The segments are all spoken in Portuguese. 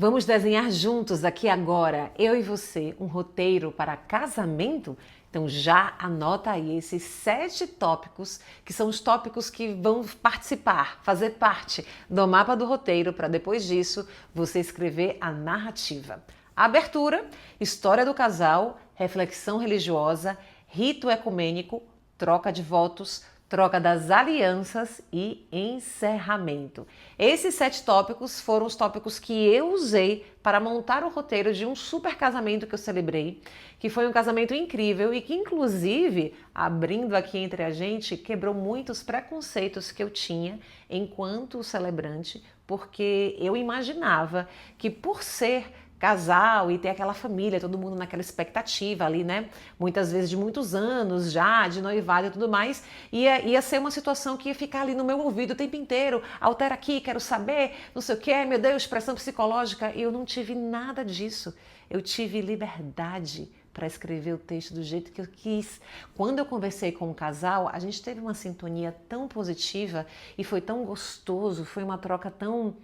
Vamos desenhar juntos aqui agora, eu e você, um roteiro para casamento? Então já anota aí esses 7 tópicos, que são os tópicos que vão participar, fazer parte do mapa do roteiro, para depois disso você escrever a narrativa. A abertura, história do casal, reflexão religiosa, rito ecumênico, troca de votos, troca das alianças e encerramento. Esses 7 tópicos foram os tópicos que eu usei para montar o roteiro de um super casamento que eu celebrei, que foi um casamento incrível e que, inclusive, abrindo aqui entre a gente, quebrou muitos preconceitos que eu tinha enquanto celebrante, porque eu imaginava que, por ser casal e ter aquela família, todo mundo naquela expectativa ali, né? Muitas vezes de muitos anos já, de noivado e tudo mais, ia ser uma situação que ia ficar ali no meu ouvido o tempo inteiro, altera aqui, quero saber, não sei o que, meu Deus, pressão psicológica. E eu não tive nada disso. Eu tive liberdade para escrever o texto do jeito que eu quis. Quando eu conversei com o casal, a gente teve uma sintonia tão positiva e foi tão gostoso, foi uma troca tão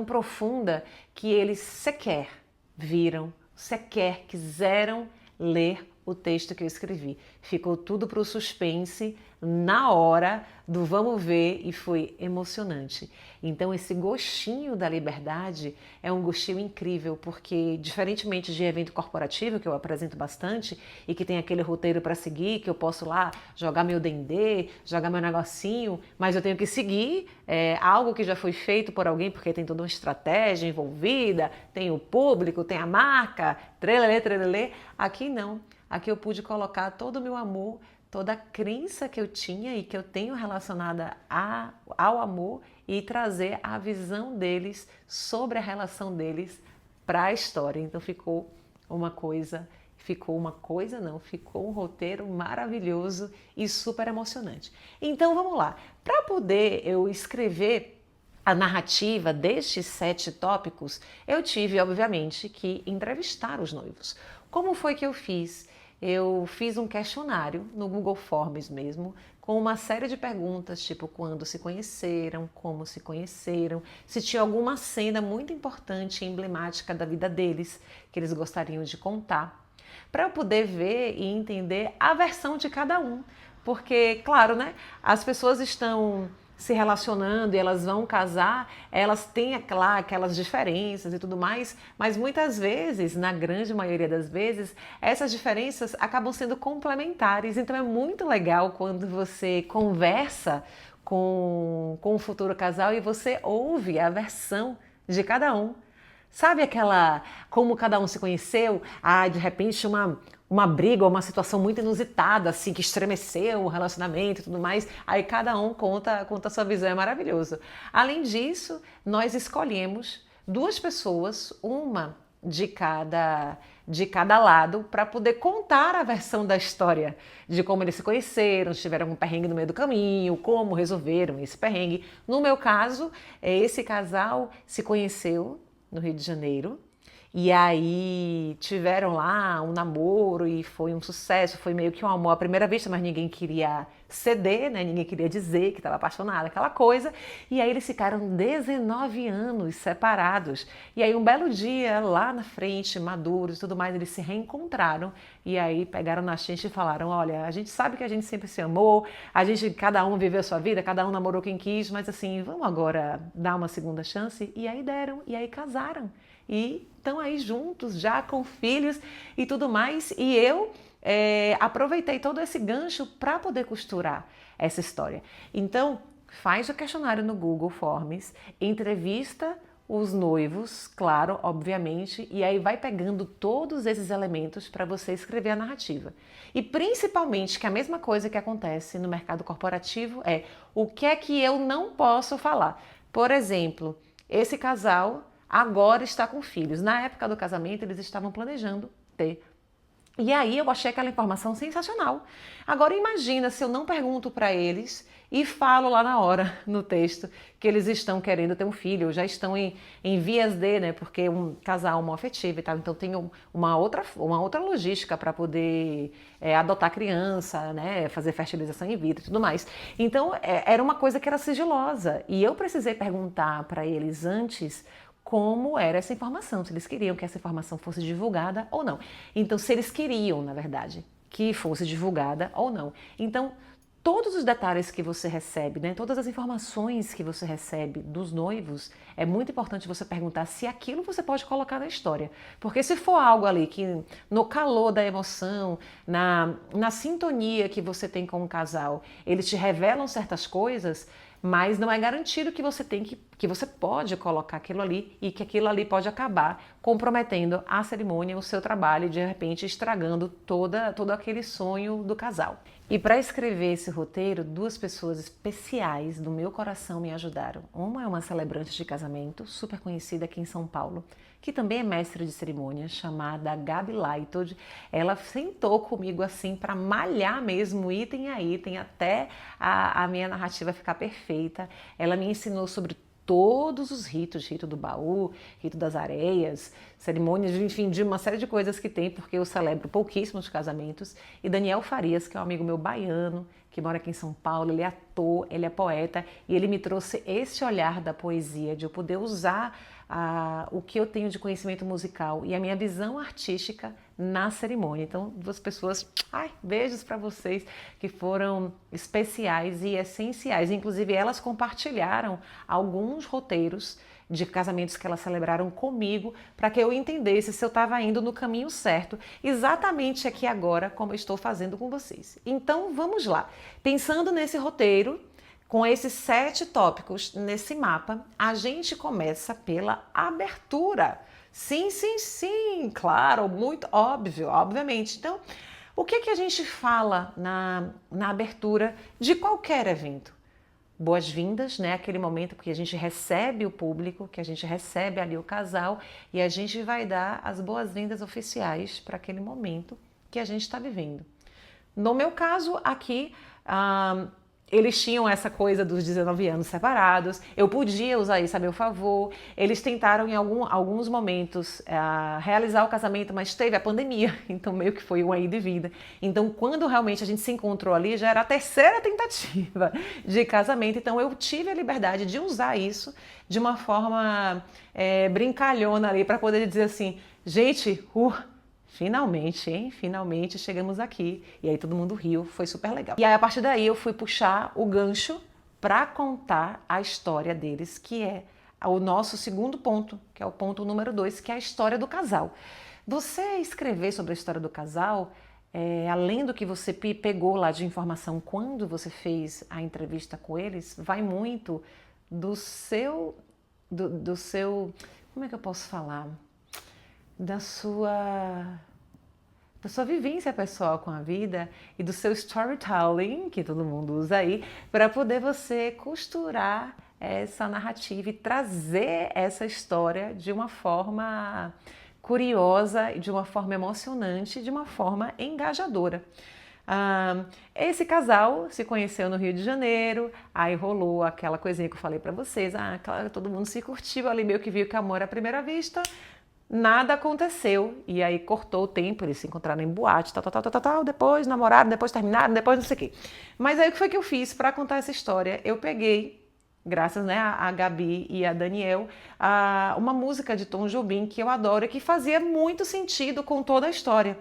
profunda que eles sequer viram, sequer quiseram ler o texto que eu escrevi. Ficou tudo para o suspense na hora do vamos ver e foi emocionante. Então esse gostinho da liberdade é um gostinho incrível, porque diferentemente de evento corporativo, que eu apresento bastante e que tem aquele roteiro para seguir, que eu posso lá jogar meu dendê, jogar meu negocinho, mas eu tenho que seguir algo que já foi feito por alguém, porque tem toda uma estratégia envolvida, tem o público, tem a marca, trelelê, trelelê. Aqui não. Aqui eu pude colocar todo o meu amor, toda a crença que eu tinha e que eu tenho relacionada ao amor e trazer a visão deles sobre a relação deles para a história. Então ficou um roteiro maravilhoso e super emocionante. Então vamos lá. Para poder eu escrever a narrativa destes 7 tópicos, eu tive, obviamente, que entrevistar os noivos. Como foi que eu fiz? Eu fiz um questionário no Google Forms mesmo, com uma série de perguntas, tipo quando se conheceram, como se conheceram, se tinha alguma cena muito importante e emblemática da vida deles que eles gostariam de contar, para eu poder ver e entender a versão de cada um. Porque, claro, né, as pessoas estão se relacionando e elas vão casar, elas têm aquelas diferenças e tudo mais, mas muitas vezes, na grande maioria das vezes, essas diferenças acabam sendo complementares. Então é muito legal quando você conversa com o futuro casal e você ouve a versão de cada um. Sabe como cada um se conheceu? De repente uma briga ou uma situação muito inusitada, assim, que estremeceu o relacionamento e tudo mais. Aí cada um conta a sua visão, é maravilhoso. Além disso, nós escolhemos 2 pessoas, uma de cada lado, para poder contar a versão da história, de como eles se conheceram, se tiveram um perrengue no meio do caminho, como resolveram esse perrengue. No meu caso, esse casal se conheceu no Rio de Janeiro, e aí tiveram lá um namoro e foi um sucesso, foi meio que um amor à primeira vista, mas ninguém queria ceder, né? Ninguém queria dizer que estava apaixonado, aquela coisa. E aí eles ficaram 19 anos separados. E aí um belo dia, lá na frente, maduros e tudo mais, eles se reencontraram e aí pegaram na gente e falaram: olha, a gente sabe que a gente sempre se amou, cada um viveu a sua vida, cada um namorou quem quis, mas assim, vamos agora dar uma segunda chance? E aí deram, e aí casaram. E estão aí juntos, já com filhos e tudo mais. E eu aproveitei todo esse gancho para poder costurar essa história. Então, faz o questionário no Google Forms, entrevista os noivos, claro, obviamente, e aí vai pegando todos esses elementos para você escrever a narrativa. E principalmente, que a mesma coisa que acontece no mercado corporativo é o que é que eu não posso falar. Por exemplo, esse casal agora está com filhos. Na época do casamento, eles estavam planejando ter. E aí eu achei aquela informação sensacional. Agora imagina se eu não pergunto para eles e falo lá na hora, no texto, que eles estão querendo ter um filho, ou já estão em vias de, né? Porque um casal homoafetivo e tal, então tem uma outra logística para poder adotar criança, né? Fazer fertilização in vitro e tudo mais. Então era uma coisa que era sigilosa e eu precisei perguntar para eles antes como era essa informação, se eles queriam que essa informação fosse divulgada ou não. Então, se eles queriam, na verdade, que fosse divulgada ou não. Então, todos os detalhes que você recebe, né, todas as informações que você recebe dos noivos, é muito importante você perguntar se aquilo você pode colocar na história. Porque se for algo ali que no calor da emoção, na sintonia que você tem com o casal, eles te revelam certas coisas, mas não é garantido que você pode colocar aquilo ali e que aquilo ali pode acabar comprometendo a cerimônia, o seu trabalho e de repente estragando todo aquele sonho do casal. E para escrever esse roteiro, duas pessoas especiais do meu coração me ajudaram. Uma é uma celebrante de casamento, super conhecida aqui em São Paulo, que também é mestre de cerimônia, chamada Gabi Leitold. Ela sentou comigo assim para malhar mesmo, item a item, até a minha narrativa ficar perfeita. Ela me ensinou sobre todos os ritos, rito do baú, rito das areias, cerimônias, enfim, de uma série de coisas que tem, porque eu celebro pouquíssimos casamentos. E Daniel Farias, que é um amigo meu baiano, que mora aqui em São Paulo, ele é ator, ele é poeta, e ele me trouxe esse olhar da poesia, de eu poder usar o que eu tenho de conhecimento musical e a minha visão artística na cerimônia. Então, duas pessoas, beijos para vocês, que foram especiais e essenciais. Inclusive, elas compartilharam alguns roteiros de casamentos que elas celebraram comigo, para que eu entendesse se eu estava indo no caminho certo, exatamente aqui agora, como eu estou fazendo com vocês. Então, vamos lá. Pensando nesse roteiro, com esses 7 tópicos nesse mapa, a gente começa pela abertura. Sim, sim, sim, claro, muito óbvio, obviamente. Então, o que a gente fala na abertura de qualquer evento? Boas-vindas, né? Aquele momento que a gente recebe o público, que a gente recebe ali o casal e a gente vai dar as boas-vindas oficiais para aquele momento que a gente está vivendo. No meu caso, aqui, eles tinham essa coisa dos 19 anos separados, eu podia usar isso a meu favor. Eles tentaram em alguns momentos realizar o casamento, mas teve a pandemia, então meio que foi uma ida e vinda. Então quando realmente a gente se encontrou ali, já era a 3ª tentativa de casamento, então eu tive a liberdade de usar isso de uma forma brincalhona ali, para poder dizer assim, gente, finalmente, hein? Finalmente chegamos aqui. E aí todo mundo riu, foi super legal. E aí a partir daí eu fui puxar o gancho para contar a história deles, que é o nosso segundo ponto, que é o ponto número 2, que é a história do casal. Você escrever sobre a história do casal, além do que você pegou lá de informação quando você fez a entrevista com eles, vai muito do seu, como é que eu posso falar? Da sua vivência pessoal com a vida e do seu storytelling, que todo mundo usa aí, para poder você costurar essa narrativa e trazer essa história de uma forma curiosa, de uma forma emocionante, de uma forma engajadora. Esse casal se conheceu no Rio de Janeiro, aí rolou aquela coisinha que eu falei para vocês, claro, todo mundo se curtiu ali, meio que viu que amor à primeira vista. Nada aconteceu, e aí cortou o tempo, eles se encontraram em boate, depois namoraram, depois terminaram, depois não sei o quê. Mas aí o que foi que eu fiz para contar essa história? Eu peguei, graças, né, a Gabi e a Daniel, uma música de Tom Jobim que eu adoro e que fazia muito sentido com toda a história.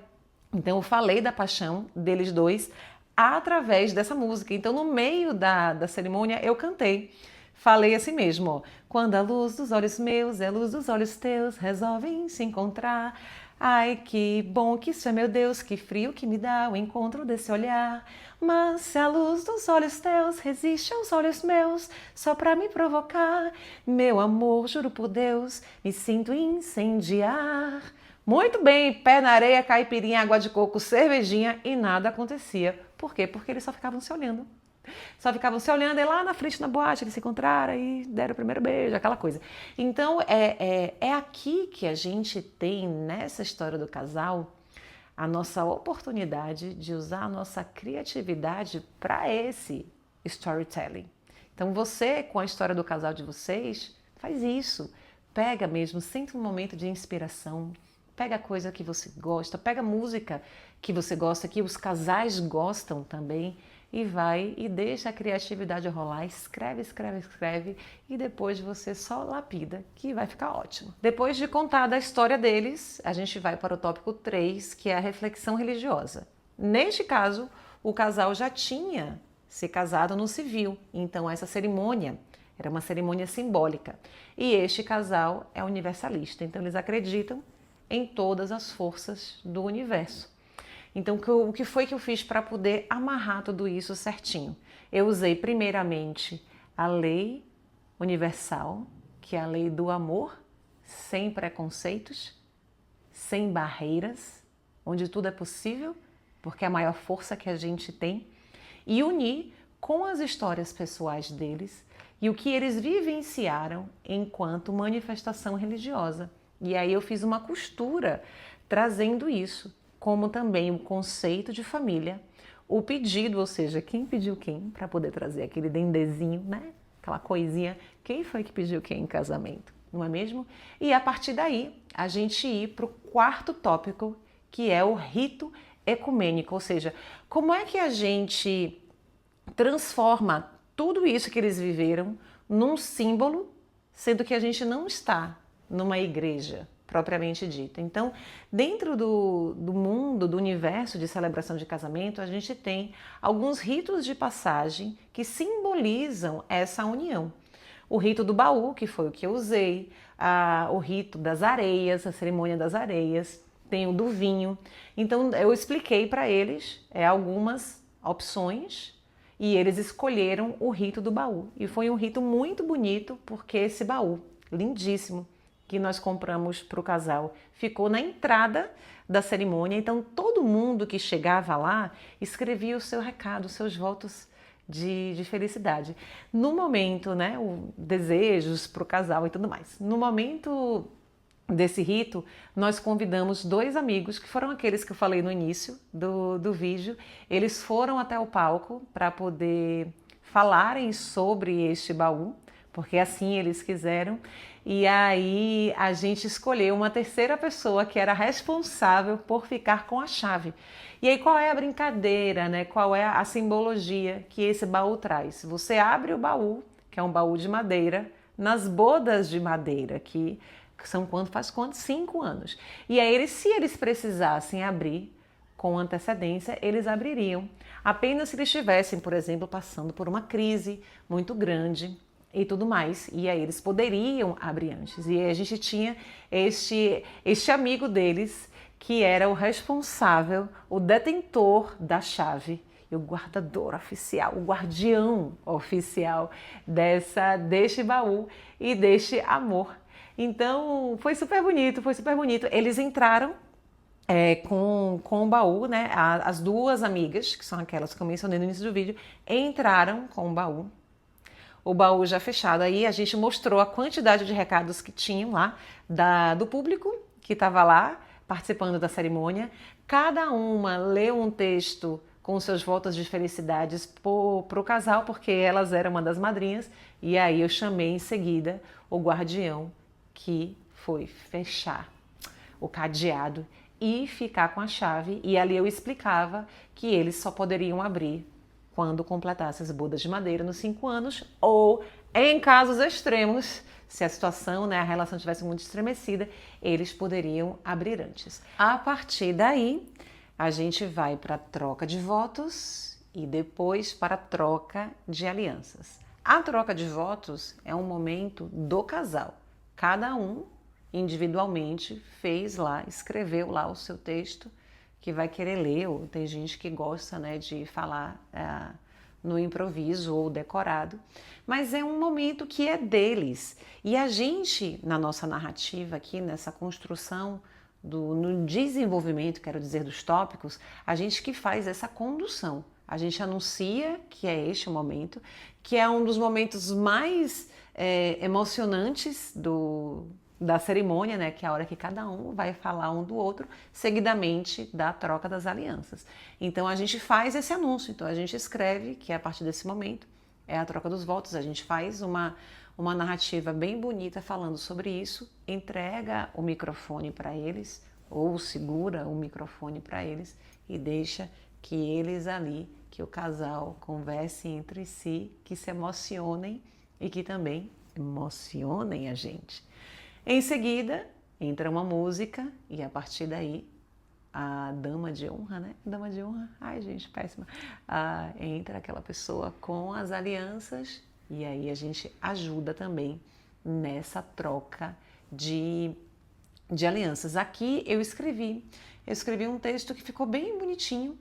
Então eu falei da paixão deles dois através dessa música. Então no meio da cerimônia eu cantei. Falei assim mesmo, ó. Quando a luz dos olhos meus é a luz dos olhos teus, resolvem se encontrar. Ai, que bom que isso é, meu Deus, que frio que me dá o encontro desse olhar. Mas se a luz dos olhos teus resiste aos olhos meus, só pra me provocar, meu amor, juro por Deus, me sinto incendiar. Muito bem, pé na areia, caipirinha, água de coco, cervejinha e nada acontecia. Por quê? Porque eles só ficavam se olhando. Só ficavam se olhando e lá na frente na boate eles se encontraram e deram o primeiro beijo, aquela coisa. Então é aqui que a gente tem, nessa história do casal, a nossa oportunidade de usar a nossa criatividade para esse storytelling. Então você, com a história do casal de vocês, faz isso. Pega mesmo, sente um momento de inspiração, pega a coisa que você gosta, pega a música que você gosta, que os casais gostam também, e vai e deixa a criatividade rolar, escreve, escreve, escreve e depois você só lapida, que vai ficar ótimo. Depois de contar da história deles, a gente vai para o tópico 3, que é a reflexão religiosa. Neste caso, o casal já tinha se casado no civil, então essa cerimônia era uma cerimônia simbólica. E este casal é universalista, então eles acreditam em todas as forças do universo. Então, o que foi que eu fiz para poder amarrar tudo isso certinho? Eu usei primeiramente a lei universal, que é a lei do amor, sem preconceitos, sem barreiras, onde tudo é possível, porque é a maior força que a gente tem, e unir com as histórias pessoais deles e o que eles vivenciaram enquanto manifestação religiosa. E aí eu fiz uma costura trazendo isso, como também o conceito de família, o pedido, ou seja, quem pediu quem, para poder trazer aquele dendezinho, né? Aquela coisinha, quem foi que pediu quem em casamento, não é mesmo? E a partir daí, a gente ir para o quarto tópico, que é o rito ecumênico, ou seja, como é que a gente transforma tudo isso que eles viveram num símbolo, sendo que a gente não está numa igreja propriamente dita. Então, dentro do mundo, do universo de celebração de casamento, a gente tem alguns ritos de passagem que simbolizam essa união. O rito do baú, que foi o que eu usei, o rito das areias, a cerimônia das areias, tem o do vinho. Então, eu expliquei para eles algumas opções e eles escolheram o rito do baú. E foi um rito muito bonito, porque esse baú, lindíssimo, que nós compramos para o casal, ficou na entrada da cerimônia. Então, todo mundo que chegava lá escrevia o seu recado, os seus votos de felicidade. No momento, né, desejos para o casal e tudo mais. No momento desse rito, nós convidamos 2 amigos, que foram aqueles que eu falei no início do vídeo. Eles foram até o palco para poder falarem sobre este baú, porque assim eles quiseram. E aí a gente escolheu uma terceira pessoa que era responsável por ficar com a chave. E aí qual é a brincadeira, né? Qual é a simbologia que esse baú traz? Você abre o baú, que é um baú de madeira, nas bodas de madeira, que são faz quanto? 5 anos. E aí se eles precisassem abrir com antecedência, eles abririam. Apenas se eles estivessem, por exemplo, passando por uma crise muito grande e tudo mais. E aí eles poderiam abrir antes. E aí a gente tinha este amigo deles, que era o responsável, o detentor da chave, e o guardador oficial, o guardião oficial deste baú e deste amor. Então foi super bonito, foi super bonito. Eles entraram com o baú, né? As 2 amigas, que são aquelas que eu mencionei no início do vídeo, entraram com o baú já fechado. Aí a gente mostrou a quantidade de recados que tinham lá do público que estava lá participando da cerimônia. Cada uma leu um texto com seus votos de felicidades para o casal, porque elas eram uma das madrinhas. E aí eu chamei em seguida o guardião, que foi fechar o cadeado e ficar com a chave. E ali eu explicava que eles só poderiam abrir quando completasse as bodas de madeira nos 5 anos, ou em casos extremos, se a situação, né, a relação estivesse muito estremecida, eles poderiam abrir antes. A partir daí, a gente vai para a troca de votos e depois para a troca de alianças. A troca de votos é um momento do casal. Cada um, individualmente, escreveu lá o seu texto, que vai querer ler, ou tem gente que gosta, né, de falar no improviso ou decorado, mas é um momento que é deles. E a gente, na nossa narrativa aqui, nessa construção, no desenvolvimento, quero dizer, dos tópicos, a gente que faz essa condução. A gente anuncia que é este o momento, que é um dos momentos mais emocionantes da cerimônia, né, que é a hora que cada um vai falar um do outro, seguidamente da troca das alianças. Então a gente faz esse anúncio, então a gente escreve que a partir desse momento é a troca dos votos, a gente faz uma narrativa bem bonita falando sobre isso, entrega o microfone para eles, ou segura o microfone para eles e deixa que eles ali, que o casal converse entre si, que se emocionem e que também emocionem a gente. Em seguida, entra uma música e a partir daí a dama de honra, né? Dama de honra, ai gente, péssima. Entra aquela pessoa com as alianças e aí a gente ajuda também nessa troca de alianças. Aqui eu escrevi um texto que ficou bem bonitinho,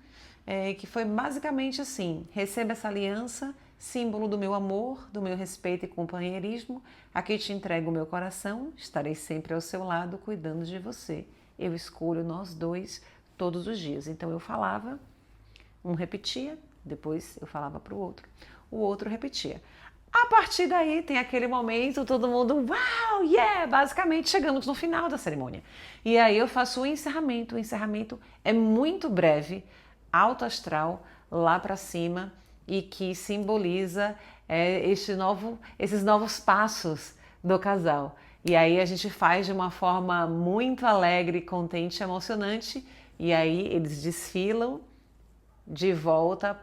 que foi basicamente assim: receba essa aliança, símbolo do meu amor, do meu respeito e companheirismo. Aqui te entrego o meu coração, estarei sempre ao seu lado, cuidando de você. Eu escolho nós dois todos os dias. Então eu falava, um repetia, depois eu falava para o outro repetia. A partir daí tem aquele momento, todo mundo, uau, yeah! Basicamente chegamos no final da cerimônia. E aí eu faço o encerramento. O encerramento é muito breve, alto astral, lá para cima, e que simboliza esses novos passos do casal. E aí a gente faz de uma forma muito alegre, contente, emocionante, e aí eles desfilam de volta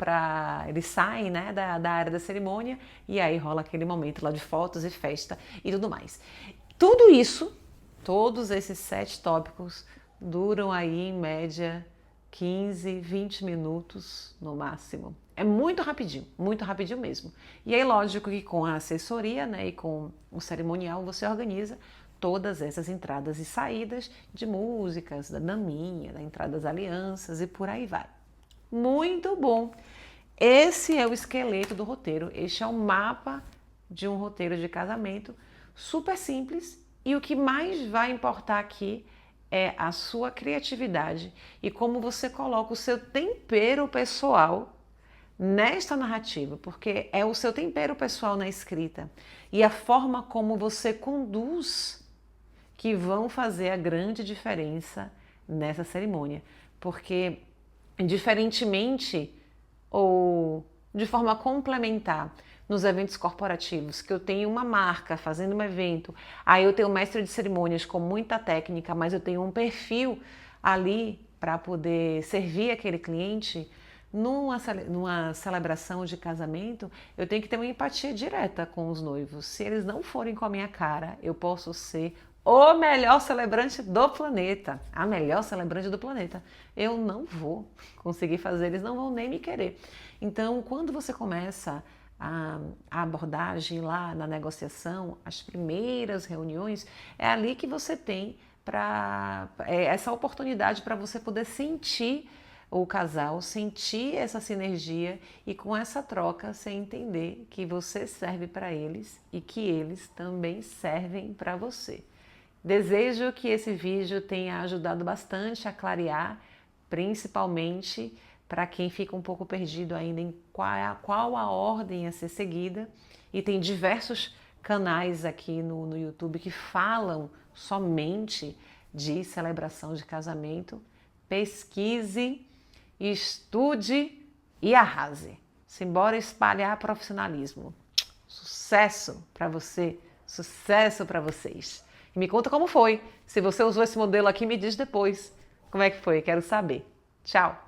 eles saem, né, da área da cerimônia, e aí rola aquele momento lá de fotos e festa e tudo mais. Tudo isso, todos esses 7 tópicos duram aí em média 15, 20 minutos no máximo. É muito rapidinho mesmo. E aí, lógico que com a assessoria, né, e com o cerimonial, você organiza todas essas entradas e saídas de músicas, da daminha, da entrada das alianças e por aí vai. Muito bom! Esse é o esqueleto do roteiro, este é o mapa de um roteiro de casamento, super simples, e o que mais vai importar aqui é a sua criatividade e como você coloca o seu tempero pessoal nesta narrativa, porque é o seu tempero pessoal na escrita e a forma como você conduz que vão fazer a grande diferença nessa cerimônia, porque diferentemente ou de forma complementar nos eventos corporativos, que eu tenho uma marca fazendo um evento, aí eu tenho um mestre de cerimônias com muita técnica, mas eu tenho um perfil ali para poder servir aquele cliente. Numa celebração de casamento, eu tenho que ter uma empatia direta com os noivos. Se eles não forem com a minha cara, eu posso ser o melhor celebrante do planeta, a melhor celebrante do planeta. Eu não vou conseguir fazer, eles não vão nem me querer. Então, quando você começa a abordagem lá na negociação, as primeiras reuniões, é ali que você tem essa oportunidade para você poder sentir o casal, sentir essa sinergia e com essa troca você entender que você serve para eles e que eles também servem para você. Desejo que esse vídeo tenha ajudado bastante a clarear, principalmente para quem fica um pouco perdido ainda em qual a ordem a ser seguida. E tem diversos canais aqui no YouTube que falam somente de celebração de casamento. Pesquise, estude e arrase. Simbora espalhar profissionalismo. Sucesso para você, sucesso para vocês. E me conta como foi. Se você usou esse modelo aqui, me diz depois como é que foi. Quero saber. Tchau!